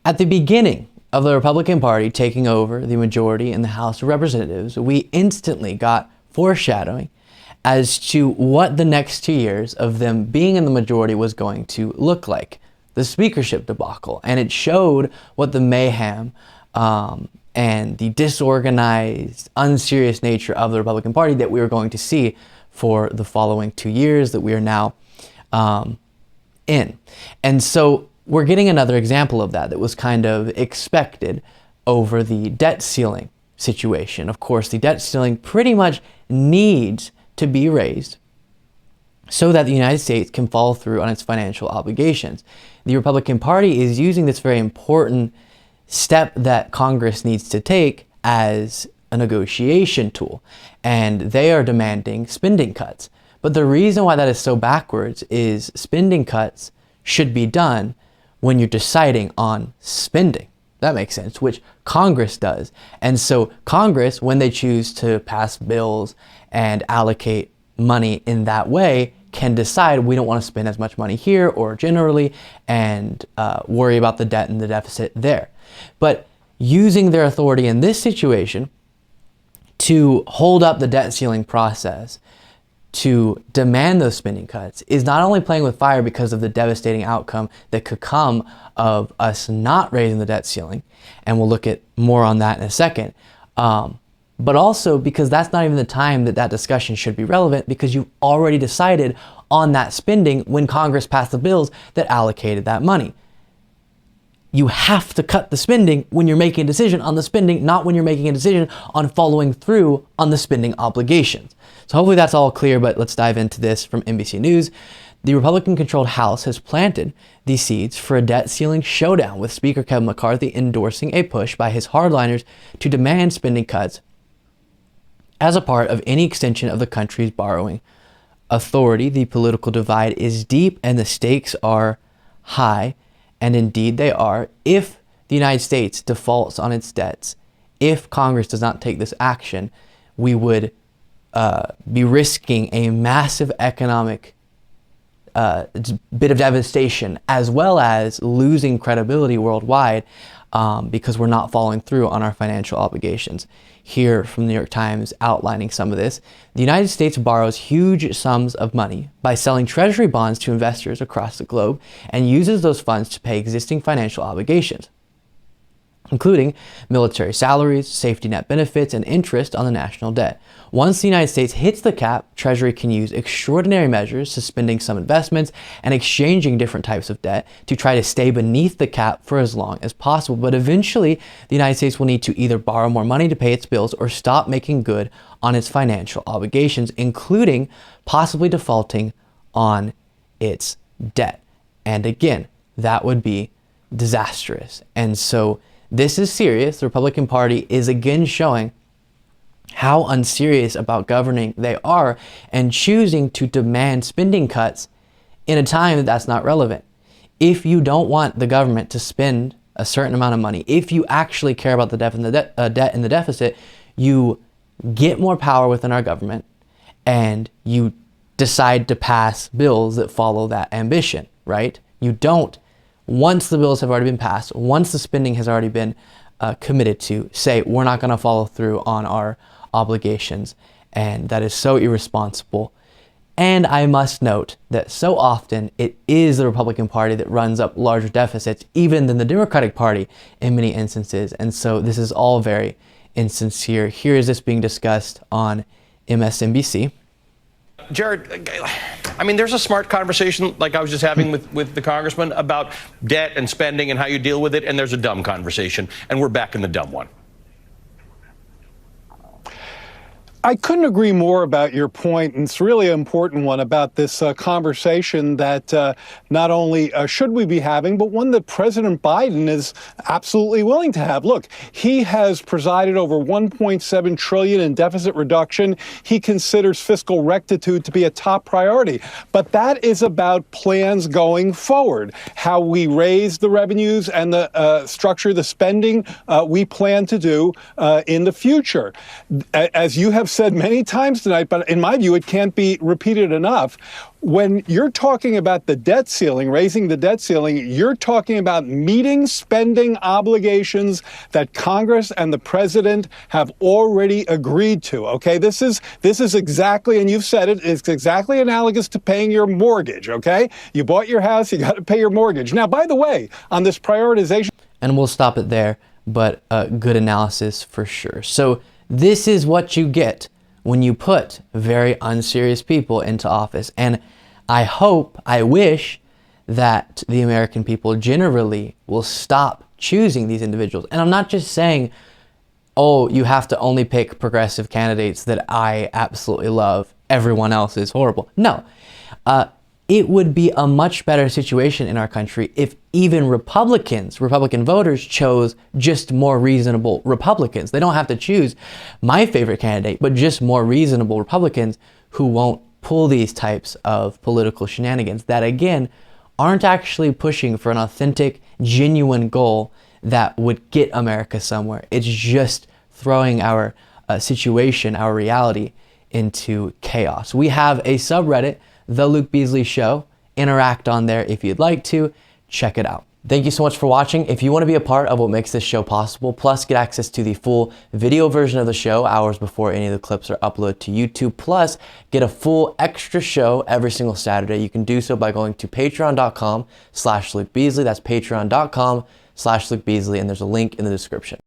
At the beginning of the Republican Party taking over the majority in the House of Representatives, we instantly got foreshadowing as to what the next 2 years of them being in the majority was going to look like. The speakership debacle. And it showed what the mayhem and the disorganized, unserious nature of the Republican Party that we were going to see for the following 2 years that we are now in. And so we're getting another example of that was kind of expected over the debt ceiling situation. Of course, the debt ceiling pretty much needs to be raised so that the United States can follow through on its financial obligations. The Republican Party is using this very important step that Congress needs to take as a negotiation tool, and they are demanding spending cuts. But the reason why that is so backwards is spending cuts should be done when you're deciding on spending. That makes sense, which Congress does. And so Congress, when they choose to pass bills and allocate money in that way, can decide we don't want to spend as much money here or generally and worry about the debt and the deficit there. But using their authority in this situation to hold up the debt ceiling process, to demand those spending cuts, is not only playing with fire because of the devastating outcome that could come of us not raising the debt ceiling, and we'll look at more on that in a second, but also because that's not even the time that that discussion should be relevant, because you've already decided on that spending when Congress passed the bills that allocated that money. You have to cut the spending when you're making a decision on the spending, not when you're making a decision on following through on the spending obligations. So hopefully that's all clear, but let's dive into this from NBC News. The Republican-controlled House has planted the seeds for a debt ceiling showdown, with Speaker Kevin McCarthy endorsing a push by his hardliners to demand spending cuts as a part of any extension of the country's borrowing authority. The political divide is deep and the stakes are high. And indeed they are. If the United States defaults on its debts, if Congress does not take this action, we would be risking a massive economic bit of devastation, as well as losing credibility worldwide because we're not following through on our financial obligations. Here from the New York Times outlining some of this, the United States borrows huge sums of money by selling treasury bonds to investors across the globe and uses those funds to pay existing financial obligations, including military salaries, safety net benefits, and interest on the national debt. Once the United States hits the cap, Treasury can use extraordinary measures, suspending some investments and exchanging different types of debt to try to stay beneath the cap for as long as possible. But eventually, the United States will need to either borrow more money to pay its bills or stop making good on its financial obligations, including possibly defaulting on its debt. And again, that would be disastrous. And so this is serious. The Republican Party is again showing how unserious about governing they are and choosing to demand spending cuts in a time that that's not relevant. If you don't want the government to spend a certain amount of money, if you actually care about the debt and the deficit, you get more power within our government and you decide to pass bills that follow that ambition, right? You don't, once the bills have already been passed, once the spending has already been committed to, say we're not going to follow through on our obligations, and that is so irresponsible. And I must note that so often it is the Republican Party that runs up larger deficits even than the Democratic Party in many instances, and so this is all very insincere. Here is this being discussed on MSNBC. Jared, I mean, there's a smart conversation like I was just having with the congressman about debt and spending and how you deal with it, and there's a dumb conversation, and we're back in the dumb one. I couldn't agree more about your point, and it's really an important one about this conversation that not only should we be having, but one that President Biden is absolutely willing to have. Look, he has presided over $1.7 trillion in deficit reduction. He considers fiscal rectitude to be a top priority. But that is about plans going forward, how we raise the revenues and the structure the spending we plan to do in the future. As you have said many times tonight, but in my view, it can't be repeated enough. When you're talking about the debt ceiling, raising the debt ceiling, you're talking about meeting spending obligations that Congress and the president have already agreed to. Okay, this is exactly, and you've said it, it's exactly analogous to paying your mortgage. Okay, you bought your house, you got to pay your mortgage. Now, by the way, on this prioritization, and we'll stop it there, but good analysis for sure. So this is what you get when you put very unserious people into office. And I wish that the American people generally will stop choosing these individuals. And I'm not just saying, oh, you have to only pick progressive candidates that I absolutely love. Everyone else is horrible. No. It would be a much better situation in our country if even Republican voters chose just more reasonable Republicans. They don't have to choose my favorite candidate, but just more reasonable Republicans who won't pull these types of political shenanigans that, again, aren't actually pushing for an authentic, genuine goal that would get America somewhere. It's just throwing our situation, our reality, into chaos. We have a subreddit, The Luke Beasley Show. Interact on there if you'd like to. Check it out. Thank you so much for watching. If you want to be a part of what makes this show possible, plus get access to the full video version of the show hours before any of the clips are uploaded to YouTube, plus get a full extra show every single Saturday, you can do so by going to patreon.com/Luke Beasley. That's patreon.com/Luke Beasley, and there's a link in the description.